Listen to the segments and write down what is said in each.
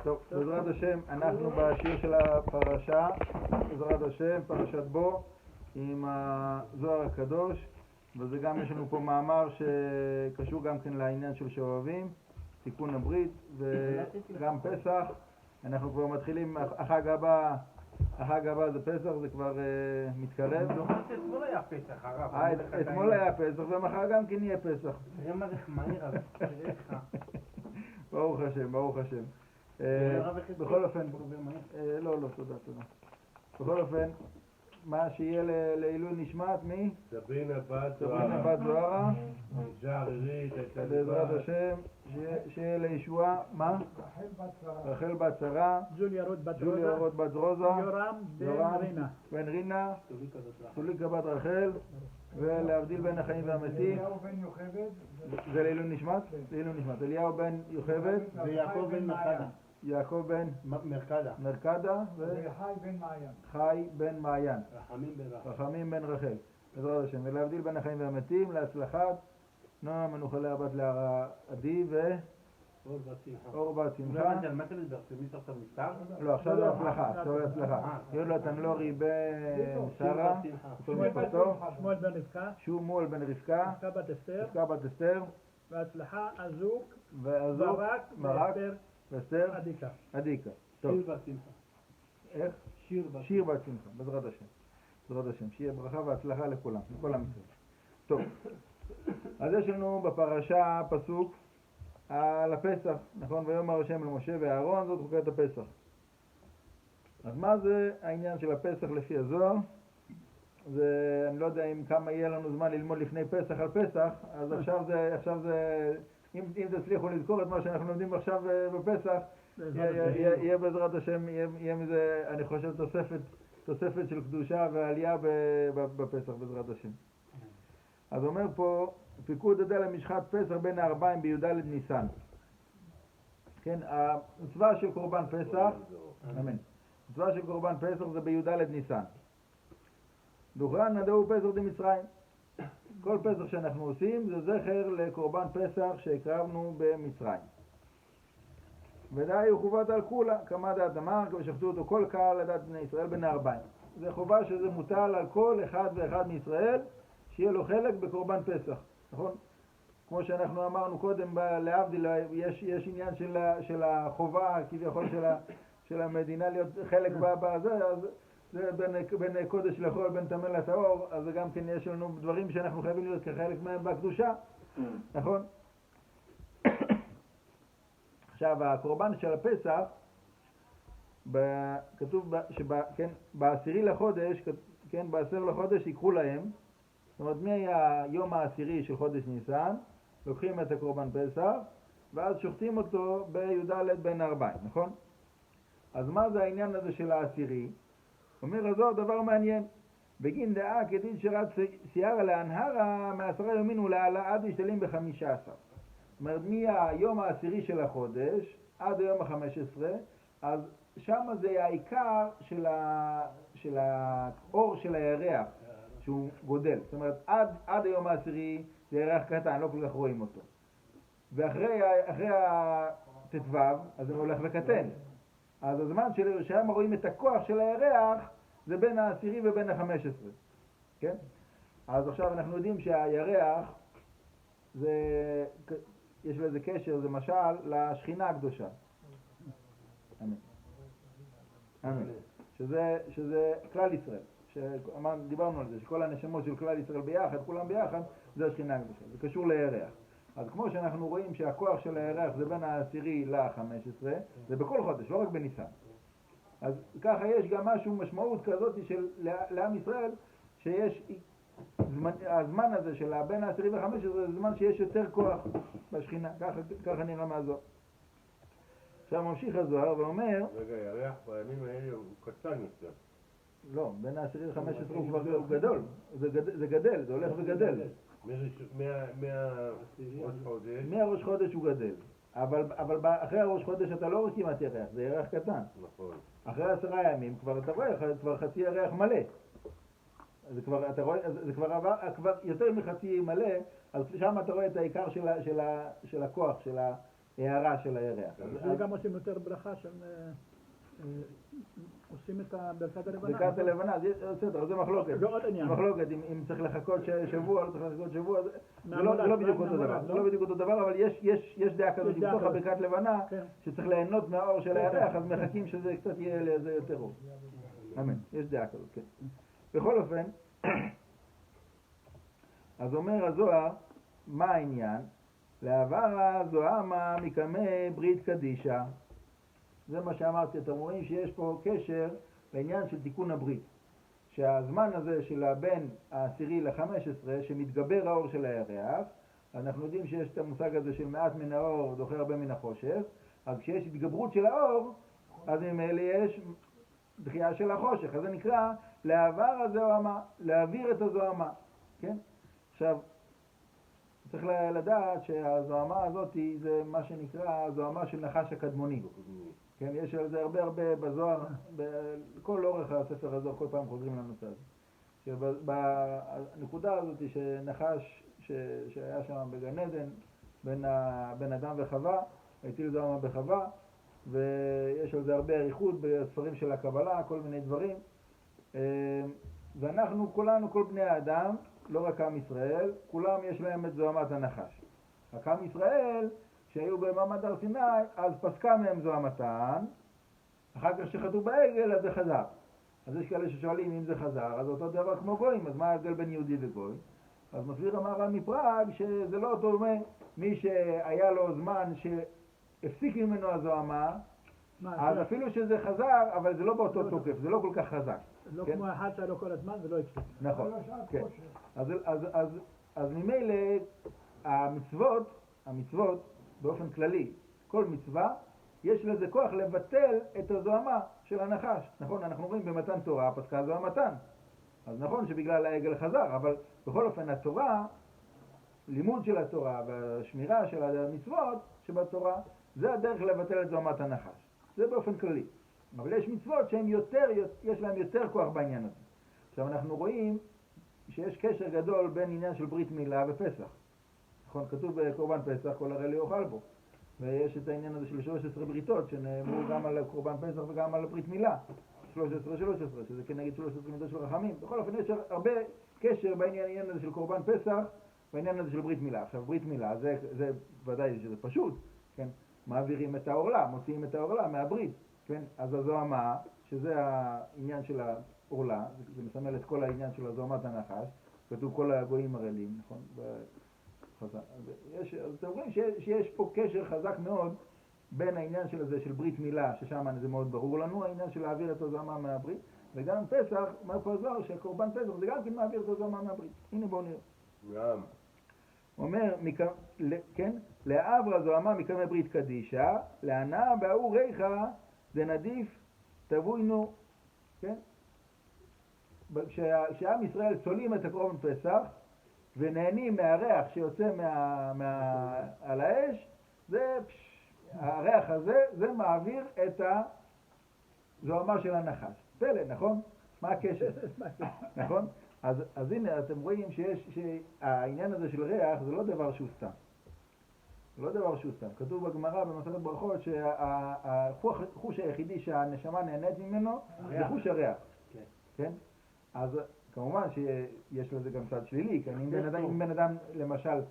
טוב, בעזרת השם, אנחנו בשיעור של הפרשה, בעזרת השם, פרשת בו, עם הזוהר הקדוש, וזה גם יש לנו פה מאמר שקשור גם כן לעניין של שובבים, תיקון הברית, וגם פסח. אנחנו כבר מתחילים, החג הבא זה פסח, זה כבר מתקרב. אתמול היה פסח, הרב. אתמול היה פסח, ומחר גם כן יהיה פסח. תראה מה זה מהיר, אבל תראה לך. ברוך השם, ברוך השם. בכל אופן, לא, תודה. בכל אופן, מה שיהיה לעילוי נשמת מי? סבינה בת זוהרה, בעזרת זוהרה, השם, שיהיה לישועה, מה? רחל בת שרה, ג'וליה רות בת רוזה, יורם בן רינה, סוליקה בת רחל, ולהבדיל בין החיים והמתים. זה לעילוי נשמת? אליהו בן יוכבד, ויעקב בן מרקדה. יעקב בן מרקדה, וחי בן מעיין, רחמים בן רחל, בעזרת השם. ולהבדיל בין החיים והמתים, להצלחת נועה מנוחלי הבת להרע עדי ואור בת שמחה. על מה אתה מדבר? שמי סוף סוף נפטר? לא, עכשיו זה הצלחה. יוד לו תנלורי בן שרה, כל משפחתו, שמואל בן רבקה, רבקה בת אסתר, והצלחה אזוק, ברק ואסתר עדיקה. טוב. איך? שיר בת שמחה, בעזרת השם. שיהיה ברכה והצלחה לכולם, לכל עם ישראל. טוב. אז יש לנו בפרשה פסוק על הפסח, נכון? ויאמר השם למשה ואהרון, זאת חוקת הפסח. אז מה זה העניין של הפסח לפי הזוהר? אני לא יודע כמה יהיה לנו זמן ללמוד לפני פסח על פסח, אז עכשיו זה אם תצליחו לזכור את מה שאנחנו לומדים עכשיו בפסח, יהיה בעזרת השם, יהיה מזה, אני חושב, תוספת של קדושה ועלייה בפסח בעזרת השם. אז אומר פה, פיקוד עדה למשחת פסח בין הארבעים בי"ד ניסן. כן, המצווה של קורבן פסח, אמן. המצווה של קורבן פסח זה בי"ד ניסן. דוכרן נדעו פסח דמצרים. כל פסח שאנחנו עושים זה זכר לקורבן פסח שהקרבנו במצרים. ודאי הוא חובת על כולה, כמה דעת אמר, ושפטו אותו כל קהל לדעת בני ישראל בין הארבעים. זה חובה שזה מוטל על כל אחד ואחד מישראל, שיהיה לו חלק בקורבן פסח, נכון? כמו שאנחנו אמרנו קודם, להבדיל, יש עניין של החובה כביכול של המדינה להיות חלק בזה, אז זה בין קודש לחול, בין טמא לטהור, אז גם כן יש לנו דברים שאנחנו חייבים להיות כחלק מהם בקדושה, נכון? עכשיו, הקורבן של הפסח, כתוב שבעשירי לחודש, כן, בעשר לחודש יקחו להם, זאת אומרת, מהיום העשירי של חודש ניסן, לוקחים את הקורבן פסח, ואז שוחטים אותו בי"ד בין הארבעים, נכון? אז מה זה העניין הזה של העשירי? אומר הזוהר דבר מעניין, בגין דעה כדין שרת סיירה להנהרה מ10 יומין ולעלה עד משתלים ב15. זאת אומרת, מהיום העשירי של החודש עד היום ה-15, אז שם זה העיקר של האור של הירח שהוא גודל. זאת אומרת, עד היום העשירי זה ירח קטן, לא כל כך רואים אותו. ואחרי הט"ו, אז זה הולך וקטן. אז הזמן שם רואים את הכוח של הירח זה בין העשירי ובין ה-15. כן? אז עכשיו אנחנו יודעים שהירח יש לזה קשר, זה משל לשכינה הקדושה. אמן. אמן. שזה כלל ישראל. דיברנו על זה, שכל הנשמות של כלל ישראל ביחד, כולם ביחד, זה השכינה הקדושה. זה קשור לירח. אז כמו שאנחנו רואים שהכוח של הירח זה בין העשירי ל-15, זה בכל חודש, לא רק בניסן. אז ככה יש גם משהו, משמעות כזאת של לעם ישראל, שיש הזמן הזה של בין העשירי ו-15, זה זמן שיש יותר כוח בשכינה, ככה נראה מהזוהר. עכשיו ממשיך הזוהר ואומר... רגע, ירח בימים האלה הוא קטן יותר. לא, בין העשירי ל-15 הוא כבר גדול, זה גדל, זה הולך וגדל. מהראש חודש הוא גדל, אבל אחרי הראש חודש אתה לא רואה כמעט ירח, זה ירח קטן. נכון. אחרי 10 ימים כבר אתה רואה, כבר חצי ירח מלא. זה כבר, אתה רואה, זה כבר יותר מחצי מלא, אז שם אתה רואה את העיקר של הכוח, הערה של הירח. זה גם עושים יותר ברכה שהם עושים את ברכת הלבנה. ברכת הלבנה, בסדר, זה מחלוקת. זה עוד עניין. מחלוקת, אם צריך לחכות שבוע, לא צריך לחכות שבוע, זה לא בדיוק אותו דבר. זה לא בדיוק אותו דבר, אבל יש דעה כזאת, בתוך הברכת לבנה, שצריך ליהנות מהאור של הירח, אז מחכים שזה קצת יהיה לזה יותר אור. אמן, יש דעה כזאת, כן. בכל אופן, אז אומר הזוהר, מה העניין? לעבר זוהמה מקמי ברית קדישה. זה מה שאמרתי, אתם רואים שיש פה קשר לעניין של תיקון הברית. שהזמן הזה של בין העשירי ל-15 שמתגבר האור של הירח, אנחנו יודעים שיש את המושג הזה של מעט מן האור דוחה הרבה מן החושך, אז כשיש התגברות של האור, אז ממילא יש דחייה של החושך, אז זה נקרא לעבר הזוהמה, להעביר את הזוהמה, כן? עכשיו, צריך לדעת שהזוהמה הזאת זה מה שנקרא הזוהמה של נחש הקדמוני. כן, יש על זה הרבה בזוהר, בכל אורך הספר הזוהר, כל פעם חוזרים לנושא הזה. שבנקודה הזאת שנחש שהיה שם בגן עדן, בין אדם וחווה, הטיל זוהמה בחווה, ויש על זה הרבה עריכות בספרים של הקבלה, כל מיני דברים. ואנחנו כולנו, כל בני האדם, לא רק עם ישראל, כולם יש להם את זוהמת הנחש. רק עם ישראל, שהיו במעמד הר סיני, אז פסקה מהם זוהמתן, אחר כך שחטאו בעגל, אז זה חזר. אז יש כאלה ששואלים אם זה חזר, אז אותו דבר כמו גויים, אז מה ההבדל בין יהודי וגוי? אז מסביר המהר"ל מפראג שזה לא אותו דומה, מי שהיה לו זמן שהפסיק ממנו הזוהמה, אז אפילו שזה חזר, אבל זה לא באותו תוקף, זה לא כל כך חזק. לא כמו אחד שהיה לו כל הזמן ולא הפסיק. נכון, כן. אז ממילא המצוות באופן כללי, כל מצווה, יש לזה כוח לבטל את הזוהמה של הנחש. נכון, אנחנו רואים במתן תורה, פסקה זוהמתן. אז נכון שבגלל העגל חזר, אבל בכל אופן התורה, לימוד של התורה והשמירה של המצוות שבתורה, זה הדרך לבטל את זוהמת הנחש. זה באופן כללי. אבל יש מצוות שהן יש להן יותר כוח בעניין הזה. עכשיו אנחנו רואים שיש קשר גדול בין עניין של ברית מילה ופסח. נכון, כתוב בקורבן פסח, כל הרי לא יאכל בו. ויש את העניין הזה של 13 בריתות שנאמרו גם על קורבן פסח וגם על ברית מילה. 13, שזה כנגד 13 מידות של רחמים. בכל אופן יש הרבה קשר בעניין הזה של קורבן פסח בעניין הזה של ברית מילה. עכשיו ברית מילה זה ודאי שזה פשוט, כן? מעבירים את העורלה, מוציאים את העורלה מהברית, כן? אז הזוהמה, שזה העניין של העורלה, זה מסמל את כל העניין של הזוהמת הנחש, כתוב כל הגויים ערלים, נכון? אז אתם רואים שיש פה קשר חזק מאוד בין העניין של הזה של ברית מילה, ששם זה מאוד ברור לנו, העניין של להעביר את הזוהמה מהברית, וגם פסח, מה פה הזוהר, שהקורבן פסח זה גם כן מעביר את הזוהמה מהברית. הנה בואו נראה. גם. אומר, כן, לעבר הזוהמה מקמי ברית קדישה, להנאה באור ריחה דנדיף תבוינו, כן? כשעם ישראל צולים את הקורבן פסח ונהנים מהריח שיוצא על האש, הריח הזה, זה מעביר את הזוהמה של הנחש. פלא, נכון? מה הקשר? נכון? אז הנה, אתם רואים שהעניין הזה של ריח זה לא דבר שהוא סתם. לא דבר שהוא סתם. כתוב בגמרא במסכת ברכות שהחוש היחידי שהנשמה נהנית ממנו זה חוש הריח. כן? אז כמובן שיש לזה גם צד שלילי, כי אם בן אדם למשל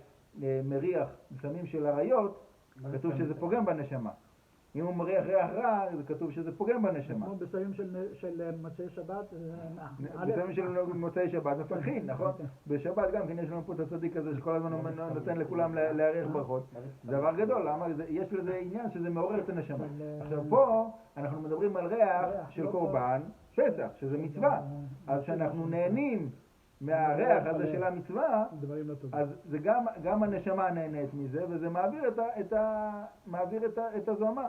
מריח בסמים של עריות, כתוב שזה פוגם בנשמה. אם הוא מריח ריח רע, זה כתוב שזה פוגם בנשמה. כמו בסמים של מוצאי שבת. בסמים של מוצאי שבת מפתחים, נכון? בשבת גם כן יש לנו פה את הצדיק הזה שכל הזמן נותן לכולם להריח ברכות. זה דבר גדול, למה? יש לזה עניין שזה מעורר את הנשמה. עכשיו פה אנחנו מדברים על ריח של קורבן פסח, שזה מצווה. אז שאנחנו נהנים מהריח הזה של המצווה, אז זה גם הנשמה נהנית מזה, וזה מעביר את הזוהמה.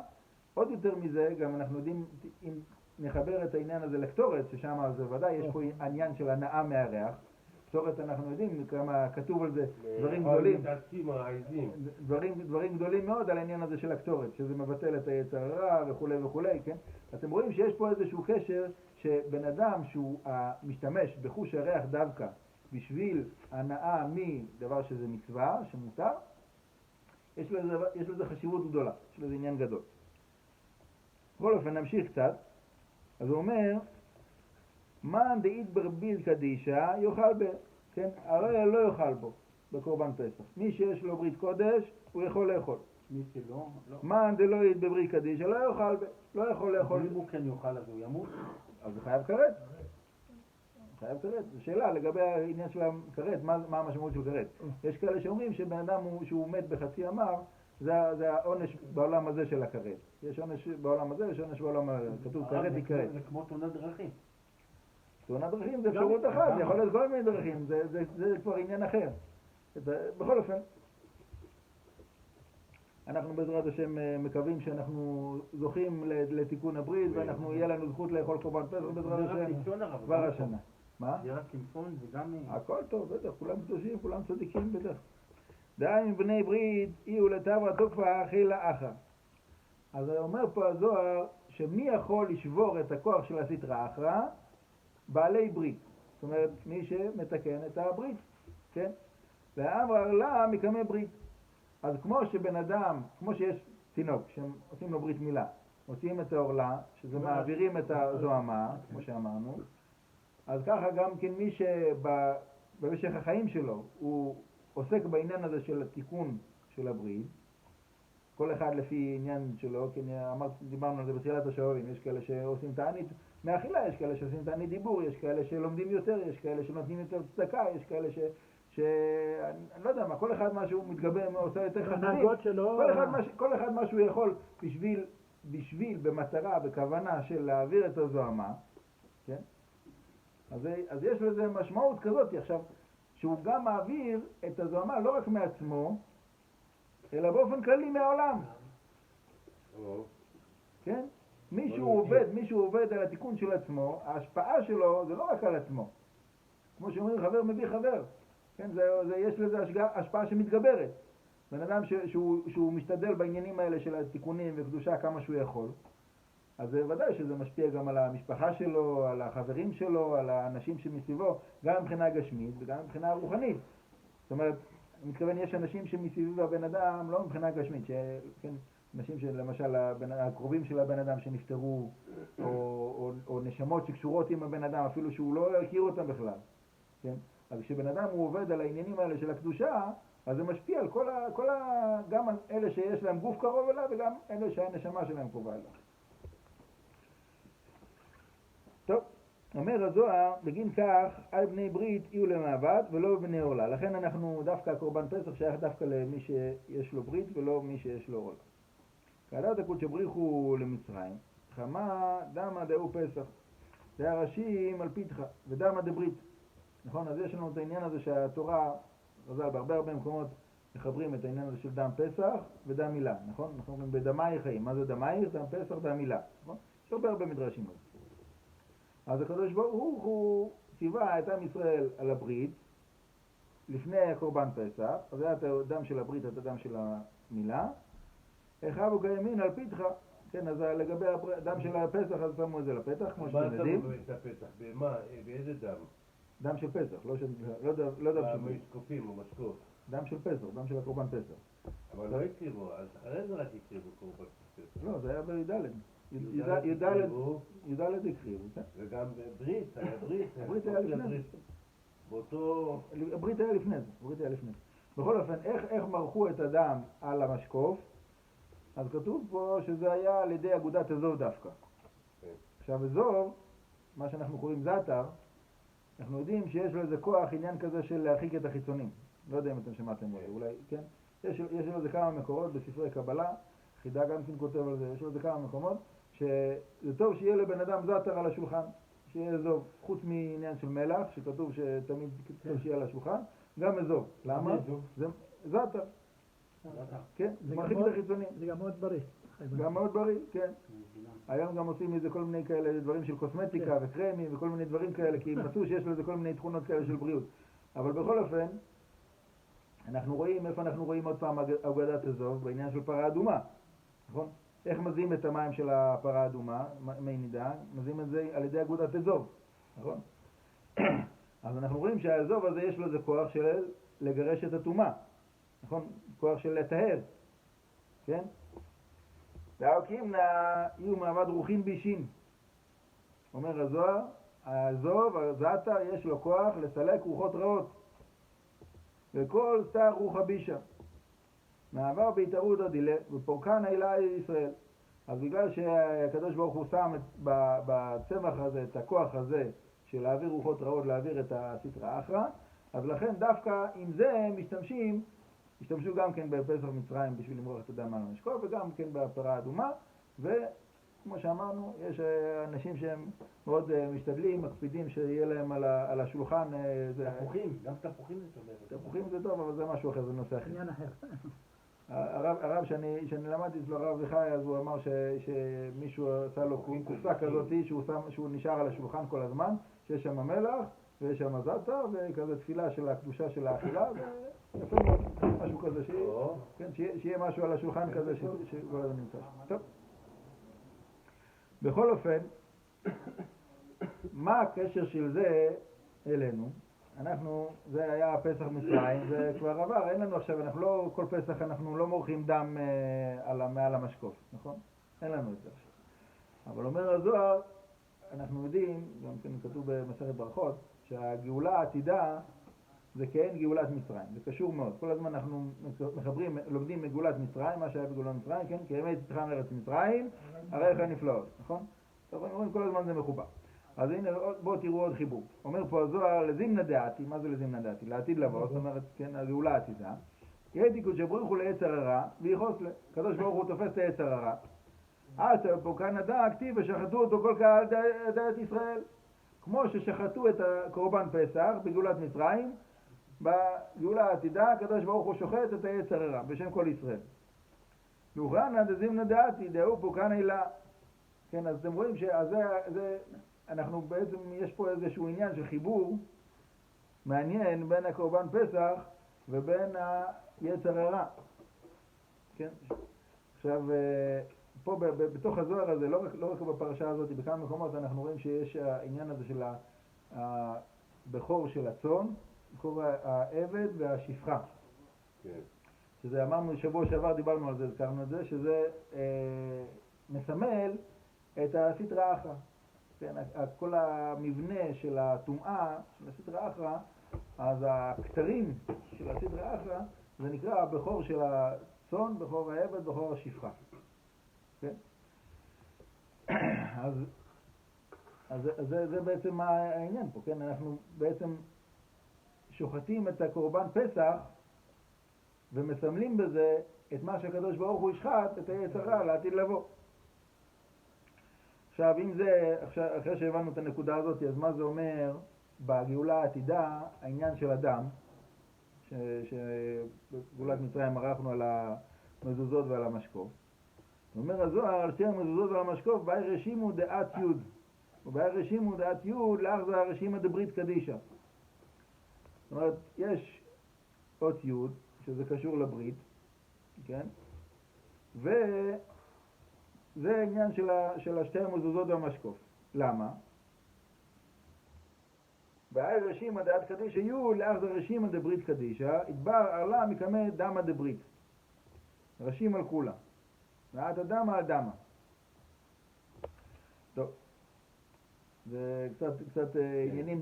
עוד יותר מזה, גם אנחנו יודעים, אם נחבר את העניין הזה לקטורת, ששם זה ודאי, יש פה עניין של הנאה מהריח. קטורת אנחנו יודעים כמה כתוב על זה דברים גדולים. דברים גדולים מאוד על העניין הזה של הקטורת, שזה מבטל את היצר הרע וכו' וכו', כן? אתם רואים שיש פה איזשהו קשר שבן אדם שהוא משתמש בחוש הריח דווקא בשביל הנאה מדבר שזה מצווה, שמותר, יש לזה חשיבות גדולה, יש לזה עניין גדול. בכל אופן נמשיך קצת. אז הוא אומר, מאן דאית ברביל קדישה יאכל ב... כן? הרי לא יאכל בו בקורבן פסח. מי שיש לו ברית קודש הוא יכול לאכול. מי שלא, לא. מאן דלא אית בברית קדישה לא יאכל ב... לא יכול לאכול. אם הוא כן יאכל אז הוא ימות? אז הוא חייב כרת. חייב כרת. זו שאלה לגבי העניין של הכרת, מה המשמעות של כרת. יש כאלה שאומרים שבן אדם שהוא מת בחצי אמר, זה העונש בעולם הזה של הכרת. יש עונש בעולם הזה, יש עונש בעולם הזה. כתוב כרת היא כרת. זה כמו תאונת דרכים. תאונת דרכים זה אפשרות אחת, זה יכול להיות כל מיני דרכים, זה כבר עניין אחר. בכל אופן, אנחנו בעזרת השם מקווים שאנחנו זוכים לתיקון הברית, ואנחנו יהיה לנו זכות לאכול קורבן פסח בעזרת השם כבר השנה. מה? זה רק צמחון וגם... הכל טוב, בטח, כולם קדושים, כולם צדיקים בטח. דהי מבני ברית, אי ולתברא תוקפא חילה אחא. אז אומר פה הזוהר, שמי יכול לשבור את הכוח של הסטרא אחרא? בעלי ברית. זאת אומרת, מי שמתקן את הברית, כן? ואמר לה מקמא ברית. אז כמו שבן אדם, כמו שיש תינוק, שהם עושים לו ברית מילה, מוציאים את העורלה, שזה מעבירים את הזוהמה, כמו שאמרנו, אז ככה גם כן מי שבמשך החיים שלו, הוא עוסק בעניין הזה של התיקון של הברית, כל אחד לפי עניין שלו, כי דיברנו על זה בתחילת השעורים, יש כאלה שעושים תענית מאכילה, יש כאלה שעושים תענית דיבור, יש כאלה שלומדים יותר, יש כאלה שנותנים יותר צדקה, יש כאלה אני לא יודע מה, כל אחד מה שהוא מתגבר, עושה יותר חסדים, כל אחד מה שהוא יכול בשביל במטרה, בכוונה של להעביר את הזוהמה, כן? אז יש לזה משמעות כזאת, עכשיו, שהוא גם מעביר את הזוהמה לא רק מעצמו, אלא באופן כללי מהעולם. כן? מישהו עובד על התיקון של עצמו, ההשפעה שלו זה לא רק על עצמו. כמו שאומרים, חבר מביא חבר. כן? יש לזה השפעה שמתגברת. בן אדם שהוא משתדל בעניינים האלה של התיקונים וקדושה כמה שהוא יכול, אז ודאי שזה משפיע גם על המשפחה שלו, על החברים שלו, על האנשים שמסביבו, גם מבחינה גשמית וגם מבחינה רוחנית. זאת אומרת, אני מתכוון, יש אנשים שמסביב הבן אדם, לא מבחינה גשמית, כן, אנשים שלמשל הקרובים של הבן אדם שנפטרו, או נשמות שקשורות עם הבן אדם, אפילו שהוא לא הכיר אותם בכלל. כן? אז כשבן אדם הוא עובד על העניינים האלה של הקדושה, אז זה משפיע על גם על אלה שיש להם גוף קרוב אליו, וגם אלה שהנשמה שלהם קרובה אליו. טוב, אומר הזוהר, בגין כך, על בני ברית יהיו למעבד ולא בני עורלה. לכן אנחנו דווקא הקורבן פסח שייך דווקא למי שיש לו ברית ולא מי שיש לו עורלה. כעדת הקודש בריחו למצרים, חמה דמה דאו פסח, זה הראשים על פיתחה ודמה דברית. נכון? אז יש לנו את העניין הזה שהתורה, רז"ל, בהרבה מקומות מחברים את העניין הזה של דם פסח ודם מילה, נכון? אנחנו אומרים בדמי חיים. מה זה דמי? דם פסח, דם מילה. נכון? יש הרבה מדרשים על זה. אז הקדוש ברוך הוא ציווה את עם ישראל על הברית לפני הקורבן פסח, אז היה את הדם של הברית, את הדם של המילה, החבו כימין על פיתחה, כן, אז לגבי הדם של הפסח, אז שמו את זה לפתח, כמו שאתם יודעים. מה שמו את הפתח? במה? באיזה דם? דם של פסח, לא דם של ברית. משקופים או משקוף? דם של פסח, דם של הקורבן פסח. אבל לא הקריבו, אז אחרי זה רק הקריבו קורבן פסח. לא, זה היה בי"ד. י"ד הקריבו, כן? וגם ברית, היה ברית. הברית היה לפני זה. באותו... הברית היה לפני זה. בכל אופן, איך מרחו את הדם על המשקוף? אז כתוב פה שזה היה על ידי אגודת אזוב דווקא. עכשיו אזוב, מה שאנחנו קוראים זאטר, אנחנו יודעים שיש לו איזה כוח, עניין כזה של להרחיק את החיצונים. לא יודע אם אתם שמעתם בו, אולי, כן? יש לו איזה כמה מקורות בספרי קבלה, חידה גם כן כותב על זה, יש לו איזה כמה מקומות, שזה טוב שיהיה לבן אדם זאטר על השולחן, שיהיה אזוב, חוץ מעניין של מלח, שכתוב שתמיד טוב שיהיה על השולחן, גם אזוב. למה? זה זאטר. כן, זה מרחיק את החיצונים. זה גם מאוד בריא. גם מאוד בריא, כן. היום גם עושים מזה כל מיני כאלה דברים של קוסמטיקה וקרמים וכל מיני דברים כאלה, כי מצאו שיש לזה כל מיני תכונות כאלה של בריאות. אבל בכל אופן, איפה אנחנו רואים עוד פעם אגודת אזוב? בעניין של פרה אדומה, נכון? איך מזים את המים של הפרה האדומה, מי נידה? מזים את זה על ידי אגודת אזוב, נכון? אז אנחנו רואים שהאזוב הזה יש לו איזה כוח של לגרש את הטומאה, נכון? כוח של לטהר. כן? והעוקים יהיו מעמד רוחין בישין. אומר הזוהר, הזוב, הזעתה, יש לו כוח לסלק רוחות רעות. וכל סתר רוחא בישא. מעבר בהתערותא דילה, ופורקן אלי ישראל. אז בגלל שהקדוש ברוך הוא שם בצמח הזה, את הכוח הזה, של להעביר רוחות רעות, להעביר את הסטרא אחרא, אז לכן דווקא עם זה השתמשו גם כן בפסח מצרים בשביל למרוח את הדם על המשקוף, וגם כן בפרה האדומה, וכמו שאמרנו, יש אנשים שהם מאוד משתדלים, מקפידים שיהיה להם על השולחן. תפוחים, גם תפוחים זה טוב. תפוחים זה טוב, אבל זה משהו אחר, זה נושא אחר. עניין אחר. הרב שאני למדתי אצלו, הרב וחי, אז הוא אמר שמישהו עשה לו קופסה כזאת שהוא נשאר על השולחן כל הזמן, שיש שם מלח ויש שם זעתא וכזה תפילה של הקדושה של האכילה, ויפה מאוד, משהו כזה, שיהיה משהו על השולחן כזה שכל הזמן נמצא. טוב. בכל אופן, מה הקשר של זה אלינו? זה היה פסח מצרים, זה כבר עבר, אין לנו עכשיו, כל פסח אנחנו לא מורחים דם מעל המשקוף, נכון? אין לנו את זה עכשיו. אבל אומר הזוהר, אנחנו יודעים, גם כן כתוב במסכת ברכות, שהגאולה העתידה זה כן גאולת מצרים, זה קשור מאוד. כל הזמן אנחנו לומדים מגאולת מצרים, מה שהיה בגאולת מצרים, כן? כי ימי צאתך מארץ מצרים, הריך הנפלאות, נכון? טוב, אומרים כל הזמן זה מחובר. אז הנה, בואו תראו עוד חיבור. אומר פה הזוהר, לזימנה דעתי, מה זה לזימנה דעתי? לעתיד לבוא, זאת אומרת, כן, הגאולה העתידה. ידיקו שבריחו ליצר הרע, ויחוס לקדוש ברוך הוא תופס את היצר הרע. אז פה כאן הדע כתיב ושחטו אותו כל קהל דעת ישראל. כמו ששחטו את הקורבן פסח בגאולת מצרים, בגאולה העתידה הקדוש ברוך הוא שוחט את היצר הרע בשם כל ישראל. לוכרנה דזימנה דעתי, דאו פה כאן אילה. כן, אז אתם רואים אנחנו בעצם, יש פה איזשהו עניין של חיבור מעניין בין הקורבן פסח ובין היצר הרע. כן? עכשיו, פה בתוך הזוהר הזה, לא רק בפרשה הזאת, בכמה מקומות אנחנו רואים שיש העניין הזה של הבכור של הצאן, בכור העבד והשפחה. כן. שזה אמרנו, שבוע שעבר דיברנו על זה, הזכרנו את זה, שזה מסמל את הסטרא אחרא. כן, כל המבנה של הטומאה, של הסטרא אחרא, אז הכתרים של הסטרא אחרא, זה נקרא הבכור של הצאן, בכור העבד, בכור השפחה. כן? אז זה בעצם העניין פה, כן? אנחנו בעצם שוחטים את הקורבן פסח ומסמלים בזה את מה שהקדוש ברוך הוא ישחט, את היצר הרע לעתיד לבוא. עכשיו, אם זה, אחרי שהבנו את הנקודה הזאת, אז מה זה אומר בגאולה העתידה, העניין של הדם, שבגאולת מצרים ערכנו על המזוזות ועל המשקוף. אומר הזוהר, על שתי המזוזות ועל המשקוף, באי רשימו דעת יוד. ובאי רשימו דעת יוד, לאח זה הרשימה דברית קדישה. זאת אומרת, יש אות יוד, שזה קשור לברית, כן? זה העניין של השתי המזוזות והמשקוף. למה? באי רשימה דעת קדישה יהיו לאח זה רשימה דברית קדישה, התבר עלה מקמה דמה דברית. רשים על כולה. ואת הדמה על דמה. טוב. זה קצת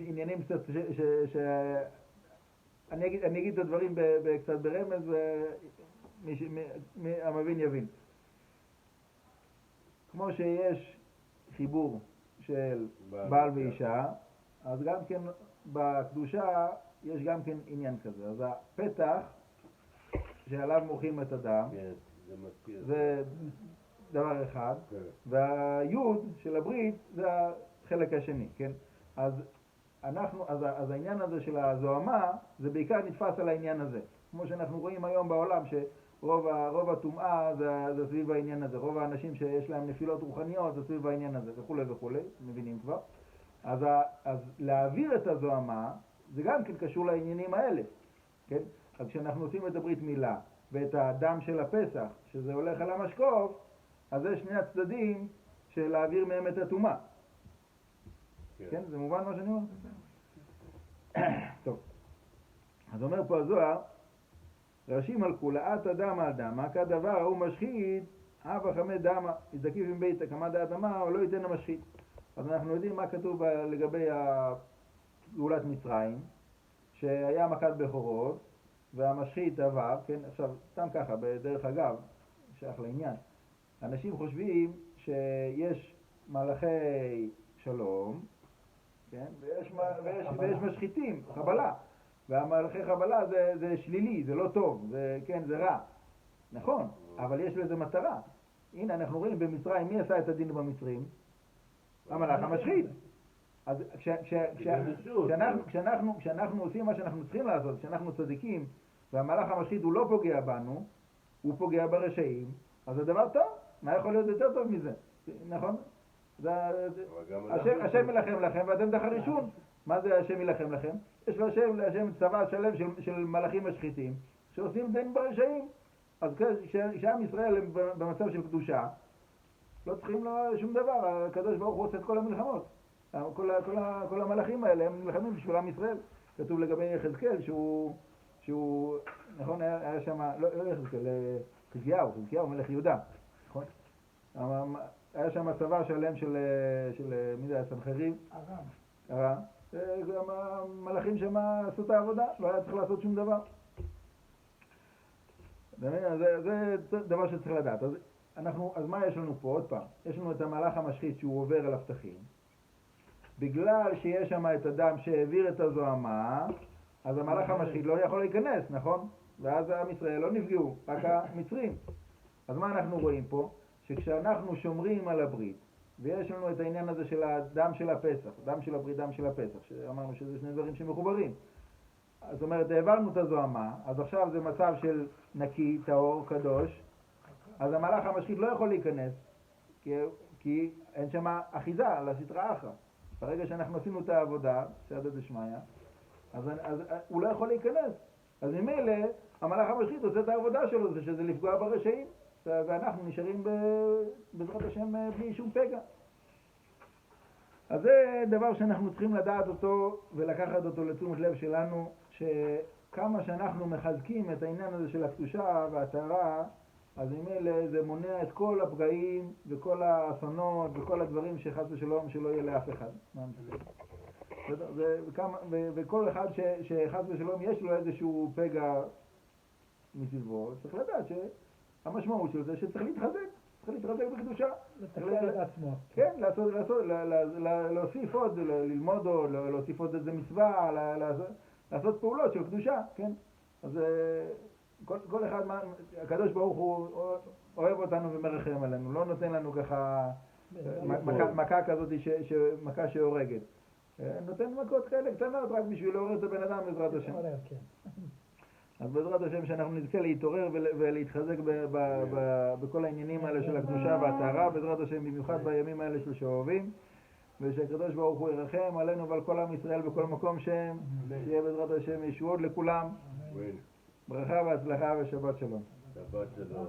עניינים קצת אני אגיד את הדברים קצת ברמז והמבין יבין. כמו שיש חיבור של בעל ואישה, אז גם כן בקדושה יש גם כן עניין כזה. אז הפתח שעליו מורחים את הדם, זה דבר אחד, והיוד של הברית זה החלק השני, כן? אז העניין הזה של הזוהמה זה בעיקר נתפס על העניין הזה. כמו שאנחנו רואים היום בעולם שרוב הטומאה זה סביב העניין הזה, רוב האנשים שיש להם נפילות רוחניות זה סביב העניין הזה וכו' וכו', מבינים כבר? אז להעביר את הזוהמה זה גם כן קשור לעניינים האלה, כן? אז כשאנחנו עושים את הברית מילה ואת הדם של הפסח, שזה הולך על המשקוף, אז זה שני הצדדים של להעביר מהם את הטומאה. כן, זה מובן מה שאני אומר? טוב. אז אומר פה הזוהר, רש"י מלכולה עתה דמה על דמה, כדבר ההוא משחית, הווה חמא דמה, יזדקיף עם ביתה, כמה דעת אמר, או לא ייתן המשחית. אז אנחנו יודעים מה כתוב לגבי גאולת מצרים, שהיה מכת בכורות, והמשחית עבר, כן, עכשיו, סתם ככה, בדרך אגב, שייך לעניין, אנשים חושבים שיש מלאכי שלום, כן, ויש משחיתים, חבלה, והמלאכי חבלה זה שלילי, זה לא טוב, כן, זה רע, נכון, אבל יש לזה מטרה. הנה אנחנו רואים במצרים, מי עשה את הדין במצרים? המלאך המשחית. אז כשאנחנו עושים מה שאנחנו צריכים לעשות, כשאנחנו צדיקים, והמלאך המשחית הוא לא פוגע בנו, הוא פוגע ברשעים, אז זה דבר טוב. מה יכול להיות יותר טוב מזה? נכון? השם ילחם לכם ואתם תחרישון. מה זה השם ילחם לכם? יש להשם צבא שלם של מלאכים משחיתים שעושים דין ברשעים. אז כשעם ישראל הם במצב של קדושה, לא צריכים לו שום דבר. הקדוש ברוך הוא עושה את כל המלחמות. כל המלאכים האלה הם נלחמים בשביל עם ישראל. כתוב לגבי יחזקאל שהוא נכון, היה שם, לא יחזקאל, חזקיהו מלך יהודה, נכון? היה שם צבא שלם של מי זה היה? סנחריב? ארם. גם המלאכים שם עשו את העבודה, לא היה צריך לעשות שום דבר. זה דבר שצריך לדעת. אז מה יש לנו פה? עוד פעם, יש לנו את המלאך המשחית שהוא עובר על הפתחים. בגלל שיש שם את אדם שהעביר את הזוהמה, אז המלאך המשחית לא יכול להיכנס, נכון? ואז עם ישראל לא נפגעו, רק המצרים. אז מה אנחנו רואים פה? שכשאנחנו שומרים על הברית, ויש לנו את העניין הזה של הדם של הפסח, דם של הברית, דם של הפסח, שאמרנו שזה שני דברים שמחוברים. זאת אומרת, העברנו את הזוהמה, אז עכשיו זה מצב של נקי, טהור, קדוש, אז המלאך המשחית לא יכול להיכנס, כי אין שם אחיזה לסטרא אחרא. ברגע שאנחנו עשינו את העבודה, סייעתא דשמיא, אז הוא לא יכול להיכנס. אז ממילא המלאך המשחית עושה את העבודה שלו, זה שזה לפגוע ברשעים, ואנחנו נשארים בעזרת השם בלי שום פגע. אז זה דבר שאנחנו צריכים לדעת אותו ולקחת אותו לתשומת לב שלנו, שכמה שאנחנו מחזקים את העניין הזה של הקדושה והטהרה, אז ממילא זה מונע את כל הפגעים וכל האסונות וכל הדברים שחס ושלום שלא יהיה לאף אחד. וכל אחד שחס ושלום יש לו איזשהו פגע מסביבו, צריך לדעת שהמשמעות של זה שצריך להתחזק, צריך להתחזק בקדושה. לתקן את עצמו. כן, להוסיף עוד, ללמוד או להוסיף עוד איזה מצווה, לעשות פעולות של קדושה, כן? אז כל אחד, הקדוש ברוך הוא אוהב אותנו ומרחם עלינו, לא נותן לנו ככה מכה כזאת, מכה שהורגת. נותן מכות כאלה קטנות רק בשביל לעורר את הבן אדם בעזרת השם. אז בעזרת השם שאנחנו נזכה להתעורר ולהתחזק בכל העניינים האלה של הקדושה והטהרה, בעזרת השם במיוחד בימים האלה של שאוהבים, ושהקדוש ברוך הוא ירחם עלינו ועל כל עם ישראל בכל מקום שהם, שיהיה בעזרת השם ישועות לכולם. ברכה והצלחה ושבת שלום. שבת שלום.